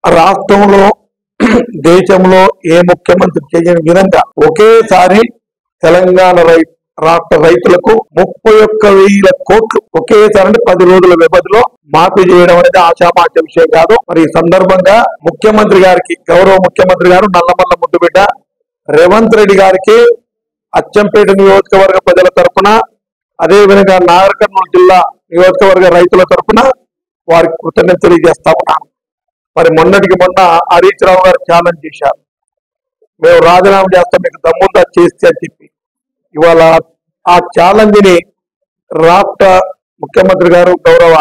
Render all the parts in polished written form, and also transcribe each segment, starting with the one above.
రాష్ట్రంలో దేశంలో ఏ ముఖ్యమంత్రి చేయని విధంగా ఒకేసారి తెలంగాణ రాష్ట్ర రైతులకు 31,000 కోట్లు ఒకేసారి 10 రోజుల వ్యవధిలో మాఫీ చేయడం అనేది ఆశామాష విషయం కాదు. మరి ఈ సందర్భంగా ముఖ్యమంత్రి గారికి, గౌరవ ముఖ్యమంత్రి గారు నల్లమల్ల ముద్దుబిడ్డ రేవంత్ రెడ్డి గారికి అచ్చంపేట నియోజకవర్గ ప్రజల తరఫున, అదేవిధంగా నాగర్ కర్నూలు జిల్లా నియోజకవర్గ రైతుల తరఫున వారికి కృతజ్ఞతలు తెలియజేస్తా ఉన్నాను. మరి మొన్నటికి మొన్న హరీష్ రావు గారు ఛాలెంజ్ చేశారు, మేము రాజీనామా చేస్తాం, మీకు దమ్ముందా చేస్తే అని చెప్పి. ఇవాళ ఆ ఛాలెంజ్ ని రాష్ట్ర ముఖ్యమంత్రి గారు గౌరవ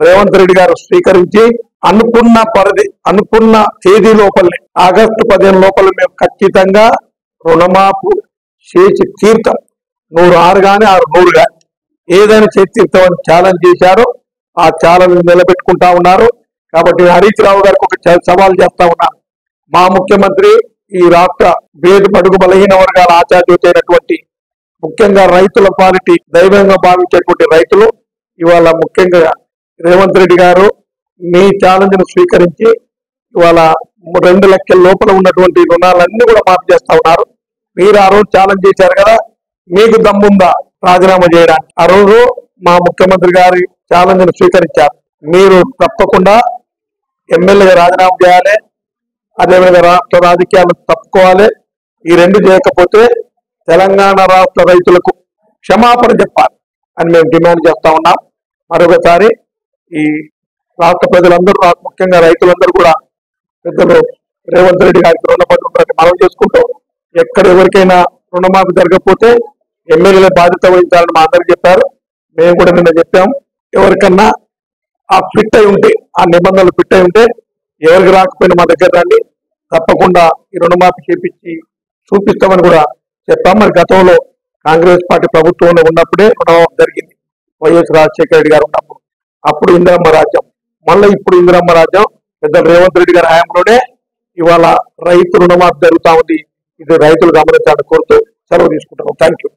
రేవంత్ రెడ్డి గారు స్వీకరించి అనుకున్న తేదీ లోపలనే ఆగస్టు 15 లోపల మేము ఖచ్చితంగా రుణమాఫీ చేసి తీర్థం, 106 కానీ 600 కానీ ఏదైనా చేసి తీర్థమని ఛాలెంజ్ చేశారు. ఆ ఛాలెంజ్ నిలబెట్టుకుంటా ఉన్నారు. కాబట్టి హరీష్ రావు గారికి ఒక సవాల్ చేస్తా ఉన్నాను. మా ముఖ్యమంత్రి ఈ రాష్ట్ర పేద బడుగు బలహీన వర్గాల ఆచార్యుత అయినటువంటి, ముఖ్యంగా రైతుల పాలిటీ దైవంగా భావించేటువంటి రైతులు ఇవాళ ముఖ్యంగా రేవంత్ రెడ్డి గారు మీ ఛాలెంజ్ ను స్వీకరించి ఇవాళ 2 లక్షల లోపల ఉన్నటువంటి రుణాలన్నీ కూడా మాఫీ చేస్తా ఉన్నారు. మీరు ఆ రోజు ఛాలెంజ్ చేశారు కదా, మీకు దమ్ముందా రాజీనామా చేయడానికి? ఆ రోజు మా ముఖ్యమంత్రి గారి ఛాలెంజ్ ను స్వీకరించారు. మీరు తప్పకుండా ఎమ్మెల్యేగా రాజీనామా చేయాలి, అదేవిధంగా రాష్ట్ర రాజకీయాలు తప్పుకోవాలి. ఈ 2 చేయకపోతే తెలంగాణ రాష్ట్ర రైతులకు క్షమాపణ చెప్పాలి అని మేము డిమాండ్ చేస్తా ఉన్నాం. మరొకసారి ఈ రాష్ట్ర ప్రజలందరూ, ముఖ్యంగా రైతులందరూ కూడా పెద్దలు రేవంత్ రెడ్డి గారికి రుణపడి ఉంటారని మనం చేసుకుంటూ, ఎక్కడ ఎవరికైనా రుణమాఫీ జరగకపోతే ఎమ్మెల్యేల బాధ్యత వహించాలని మా అందరికి చెప్పారు. మేము కూడా నిన్న చెప్పాం, ఎవరికన్నా ఆ ఫిట్ అయి ఉంటే, ఆ నిబంధనలు ఫిట్ అయి ఉంటే ఎవరికి రాకపోయినా మా దగ్గర రండి, తప్పకుండా ఈ రుణమాఫీ చేపించి చూపిస్తామని కూడా చెప్పాం. మరి గతంలో కాంగ్రెస్ పార్టీ ప్రభుత్వంలో ఉన్నప్పుడే రుణమాఫీ జరిగింది, వైఎస్ రాజశేఖర రెడ్డి గారు ఉన్నప్పుడు. అప్పుడు ఇందిరమ్మ రాజ్యం, మళ్ళీ ఇప్పుడు ఇందిరమ్మ రాజ్యం పెద్ద రేవంత్ రెడ్డి గారి హయాంలోనే ఇవాళ రైతు రుణమాఫీ జరుగుతా ఉంది. ఇది రైతులు గమనించాలని కోరుతూ సెలవు తీసుకుంటాం. Thank you.